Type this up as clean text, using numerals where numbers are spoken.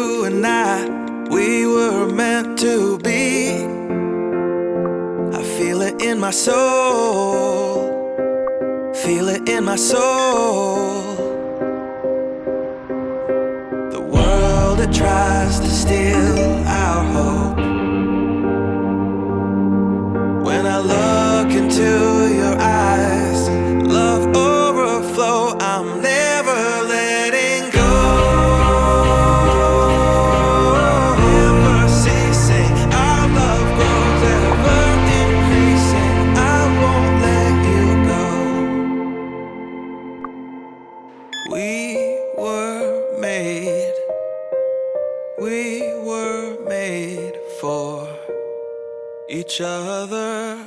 you and I, we were meant to be. I feel it in my soul, feel it in my soul. The world that tries to steal our hope. When I look into your eyes, love overflow, I'm never letting go. Never ceasing, our love grows ever increasing. I won't let you go. We were made for each other.